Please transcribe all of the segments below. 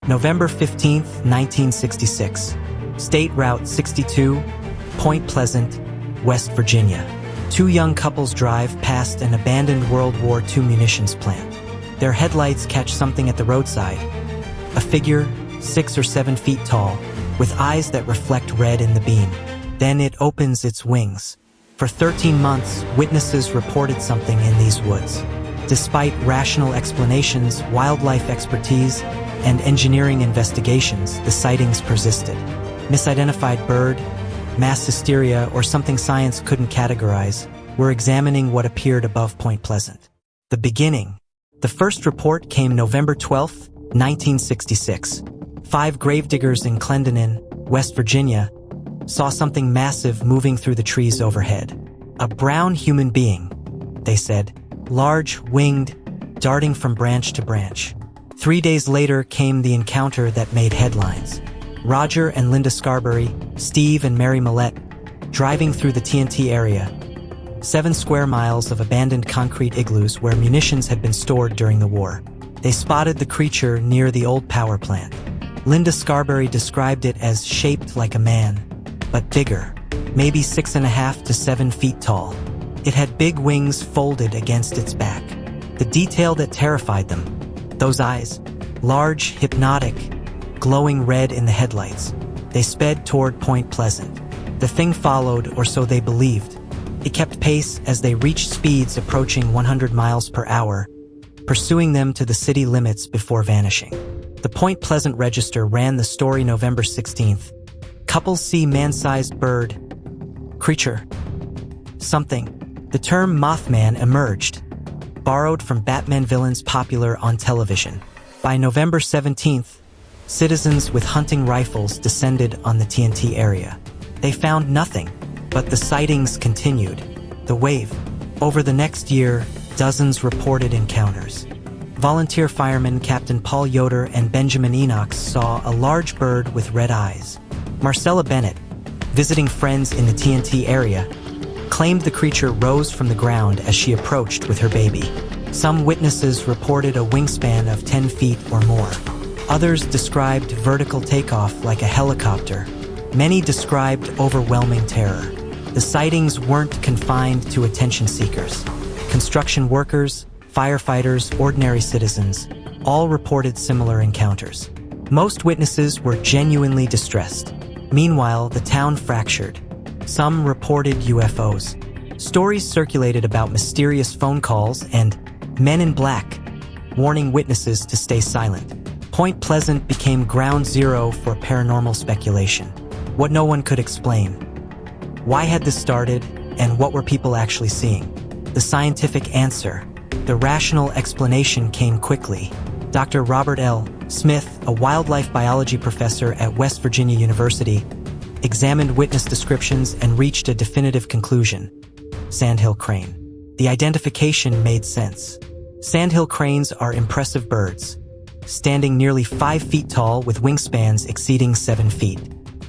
November 15, 1966. State Route 62, Point Pleasant, West Virginia. Two young couples drive past an abandoned World War II munitions plant. Their headlights catch something at the roadside. A figure, 6 or 7 feet tall, with eyes that reflect red in the beam. Then it opens its wings. For 13 months, witnesses reported something in these woods. Despite rational explanations, wildlife expertise, and engineering investigations, the sightings persisted. Misidentified bird, mass hysteria, or something science couldn't categorize, were examining what appeared above Point Pleasant. The beginning. The first report came November 12, 1966. 5 gravediggers in Clendenin, West Virginia, saw something massive moving through the trees overhead. A brown human being, they said, large, winged, darting from branch to branch. 3 days later came the encounter that made headlines. Roger and Linda Scarberry, Steve and Mary Millette, driving through the TNT area. 7 square miles of abandoned concrete igloos where munitions had been stored during the war. They spotted the creature near the old power plant. Linda Scarberry described it as shaped like a man, but bigger, maybe 6.5 to 7 feet tall. It had big wings folded against its back. The detail that terrified them, those eyes, large, hypnotic, glowing red in the headlights. They sped toward Point Pleasant. The thing followed, or so they believed. It kept pace as they reached speeds approaching 100 miles per hour, pursuing them to the city limits before vanishing. The Point Pleasant Register ran the story November 16th. Couples see man-sized bird, creature, something. The term Mothman emerged, borrowed from Batman villains popular on television. By November 17th, citizens with hunting rifles descended on the TNT area. They found nothing, but the sightings continued. The wave. Over the next year, dozens reported encounters. Volunteer firemen Captain Paul Yoder and Benjamin Enoch saw a large bird with red eyes. Marcella Bennett, visiting friends in the TNT area, claimed the creature rose from the ground as she approached with her baby. Some witnesses reported a wingspan of 10 feet or more. Others described vertical takeoff like a helicopter. Many described overwhelming terror. The sightings weren't confined to attention seekers. Construction workers, firefighters, ordinary citizens, all reported similar encounters. Most witnesses were genuinely distressed. Meanwhile, the town fractured. Some reported UFOs. Stories circulated about mysterious phone calls and men in black, warning witnesses to stay silent. Point Pleasant became ground zero for paranormal speculation. What no one could explain. Why had this started, and what were people actually seeing? The scientific answer, the rational explanation came quickly. Dr. Robert L. Smith, a wildlife biology professor at West Virginia University, examined witness descriptions and reached a definitive conclusion. Sandhill crane. The identification made sense. Sandhill cranes are impressive birds, standing nearly 5 feet tall with wingspans exceeding 7 feet.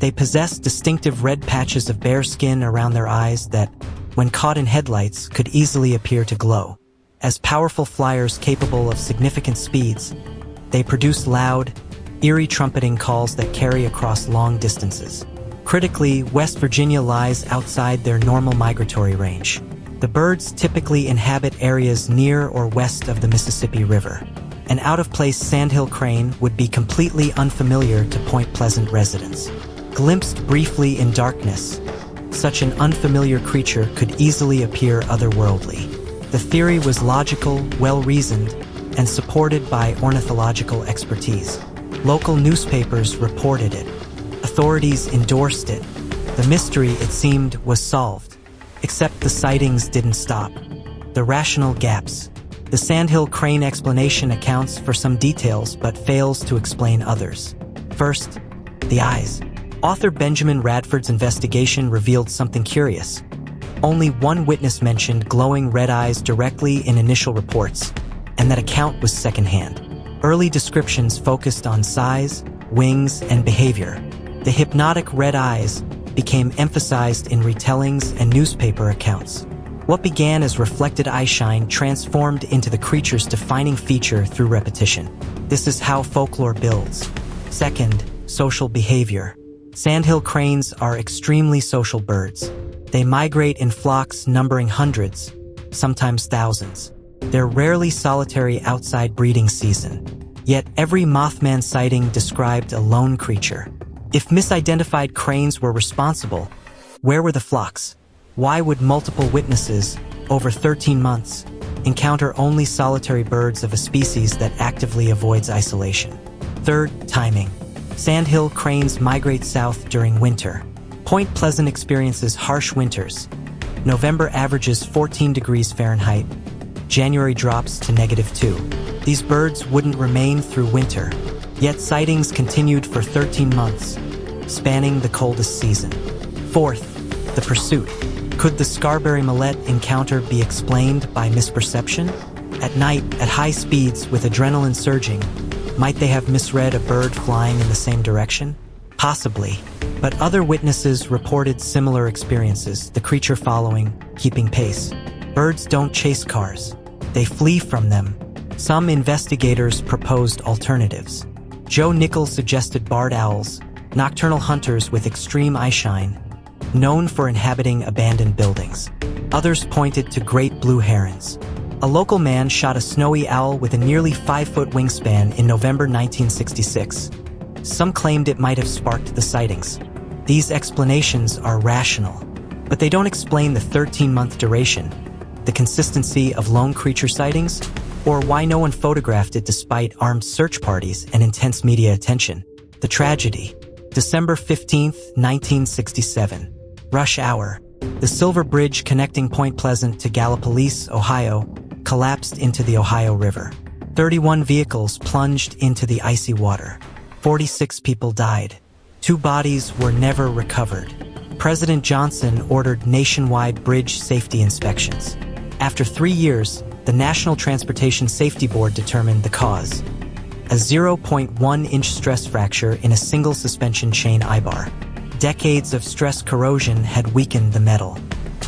They possess distinctive red patches of bare skin around their eyes that, when caught in headlights, could easily appear to glow. As powerful flyers capable of significant speeds, they produce loud, eerie trumpeting calls that carry across long distances. Critically, West Virginia lies outside their normal migratory range. The birds typically inhabit areas near or west of the Mississippi River. An out-of-place sandhill crane would be completely unfamiliar to Point Pleasant residents. Glimpsed briefly in darkness, such an unfamiliar creature could easily appear otherworldly. The theory was logical, well-reasoned, and supported by ornithological expertise. Local newspapers reported it. Authorities endorsed it. The mystery, it seemed, was solved. Except the sightings didn't stop. The rational gaps. The sandhill crane explanation accounts for some details but fails to explain others. First, the eyes. Author Benjamin Radford's investigation revealed something curious. Only one witness mentioned glowing red eyes directly in initial reports, and that account was secondhand. Early descriptions focused on size, wings, and behavior. The hypnotic red eyes became emphasized in retellings and newspaper accounts. What began as reflected eyeshine transformed into the creature's defining feature through repetition. This is how folklore builds. Second, social behavior. Sandhill cranes are extremely social birds. They migrate in flocks numbering hundreds, sometimes thousands. They're rarely solitary outside breeding season. Yet every Mothman sighting described a lone creature. If misidentified cranes were responsible, where were the flocks? Why would multiple witnesses, over 13 months, encounter only solitary birds of a species that actively avoids isolation? Third, timing. Sandhill cranes migrate south during winter. Point Pleasant experiences harsh winters. November averages 14 degrees Fahrenheit. January drops to -2. These birds wouldn't remain through winter, yet sightings continued for 13 months, spanning the coldest season. Fourth, the pursuit. Could the Scarberry Millet encounter be explained by misperception? At night, at high speeds with adrenaline surging, might they have misread a bird flying in the same direction? Possibly, but other witnesses reported similar experiences, the creature following, keeping pace. Birds don't chase cars. They flee from them. Some investigators proposed alternatives. Joe Nichols suggested barred owls, nocturnal hunters with extreme eyeshine, known for inhabiting abandoned buildings. Others pointed to great blue herons. A local man shot a snowy owl with a nearly 5-foot wingspan in November 1966. Some claimed it might have sparked the sightings. These explanations are rational, but they don't explain the 13-month duration, the consistency of lone creature sightings, or why no one photographed it despite armed search parties and intense media attention. The tragedy. December 15, 1967. Rush hour. The Silver Bridge connecting Point Pleasant to Gallipolis, Ohio, collapsed into the Ohio River. 31 vehicles plunged into the icy water. 46 people died. 2 bodies were never recovered. President Johnson ordered nationwide bridge safety inspections. After 3 years, the National Transportation Safety Board determined the cause: a 0.1-inch stress fracture in a single suspension chain eye-bar. Decades of stress corrosion had weakened the metal.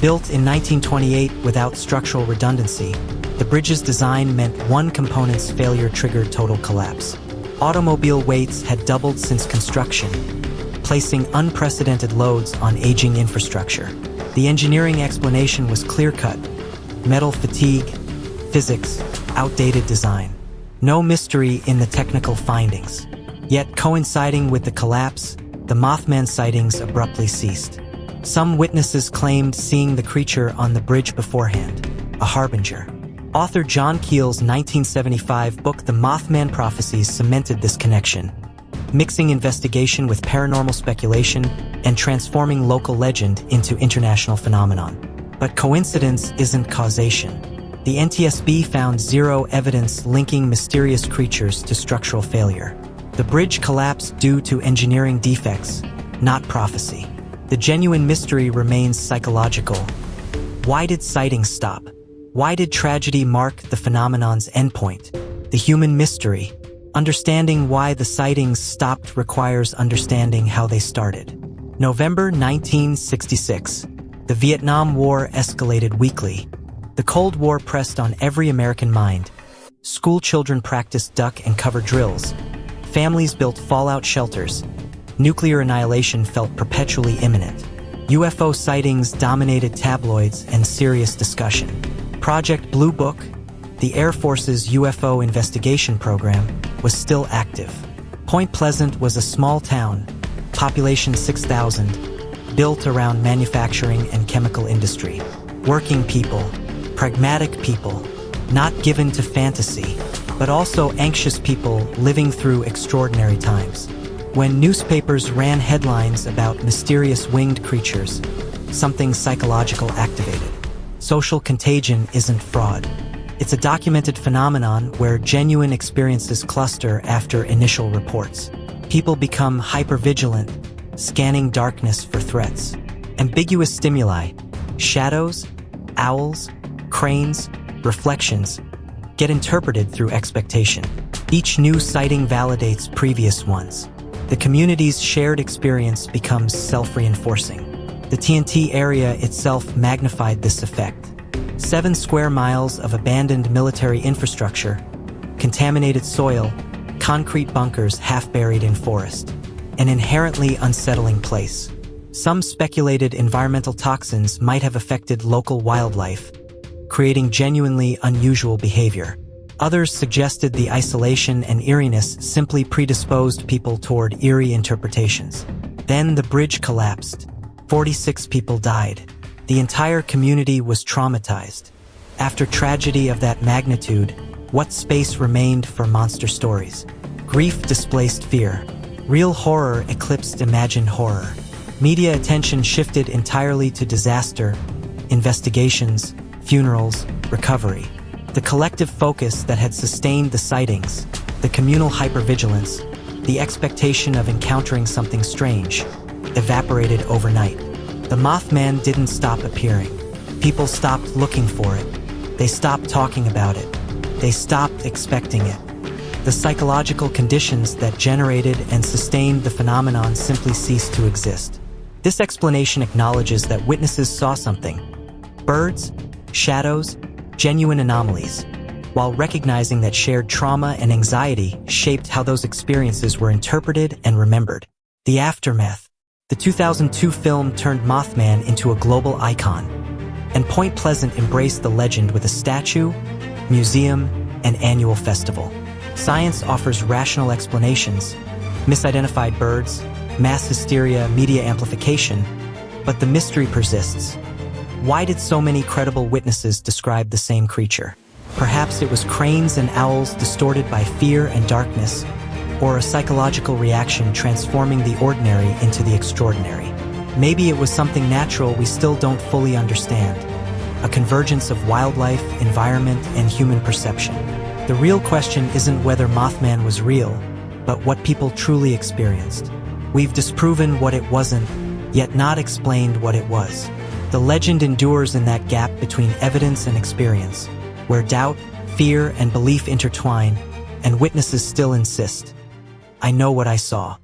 Built in 1928 without structural redundancy, the bridge's design meant one component's failure triggered total collapse. Automobile weights had doubled since construction, placing unprecedented loads on aging infrastructure. The engineering explanation was clear-cut: metal fatigue, physics, outdated design. No mystery in the technical findings. Yet coinciding with the collapse, the Mothman sightings abruptly ceased. Some witnesses claimed seeing the creature on the bridge beforehand, a harbinger. Author John Keel's 1975 book The Mothman Prophecies cemented this connection, mixing investigation with paranormal speculation and transforming local legend into international phenomenon. But coincidence isn't causation. The NTSB found 0 evidence linking mysterious creatures to structural failure. The bridge collapsed due to engineering defects, not prophecy. The genuine mystery remains psychological. Why did sightings stop? Why did tragedy mark the phenomenon's endpoint? The human mystery. Understanding why the sightings stopped requires understanding how they started. November 1966. The Vietnam War escalated weekly. The Cold War pressed on every American mind. School children practiced duck and cover drills. Families built fallout shelters. Nuclear annihilation felt perpetually imminent. UFO sightings dominated tabloids and serious discussion. Project Blue Book, the Air Force's UFO investigation program, was still active. Point Pleasant was a small town, population 6,000, built around manufacturing and chemical industry. Working people, pragmatic people, not given to fantasy, but also anxious people living through extraordinary times. When newspapers ran headlines about mysterious winged creatures, something psychological activated. Social contagion isn't fraud. It's a documented phenomenon where genuine experiences cluster after initial reports. People become hypervigilant, scanning darkness for threats. Ambiguous stimuli, shadows, owls, cranes, reflections, get interpreted through expectation. Each new sighting validates previous ones. The community's shared experience becomes self-reinforcing. The TNT area itself magnified this effect. 7 square miles of abandoned military infrastructure, contaminated soil, concrete bunkers half buried in forest. An inherently unsettling place. Some speculated environmental toxins might have affected local wildlife, creating genuinely unusual behavior. Others suggested the isolation and eeriness simply predisposed people toward eerie interpretations. Then the bridge collapsed. 46 people died. The entire community was traumatized. After tragedy of that magnitude, what space remained for monster stories? Grief displaced fear. Real horror eclipsed imagined horror. Media attention shifted entirely to disaster, investigations, funerals, recovery. The collective focus that had sustained the sightings, the communal hypervigilance, the expectation of encountering something strange, evaporated overnight. The Mothman didn't stop appearing. People stopped looking for it. They stopped talking about it. They stopped expecting it. The psychological conditions that generated and sustained the phenomenon simply ceased to exist. This explanation acknowledges that witnesses saw something. Birds, shadows, genuine anomalies, while recognizing that shared trauma and anxiety shaped how those experiences were interpreted and remembered. The aftermath. The 2002 film turned Mothman into a global icon, and Point Pleasant embraced the legend with a statue, museum, and annual festival. Science offers rational explanations, misidentified birds, mass hysteria, media amplification, but the mystery persists. Why did so many credible witnesses describe the same creature? Perhaps it was cranes and owls distorted by fear and darkness, or a psychological reaction transforming the ordinary into the extraordinary. Maybe it was something natural we still don't fully understand, a convergence of wildlife, environment, and human perception. The real question isn't whether Mothman was real, but what people truly experienced. We've disproven what it wasn't, yet not explained what it was. The legend endures in that gap between evidence and experience, where doubt, fear, and belief intertwine, and witnesses still insist. I know what I saw.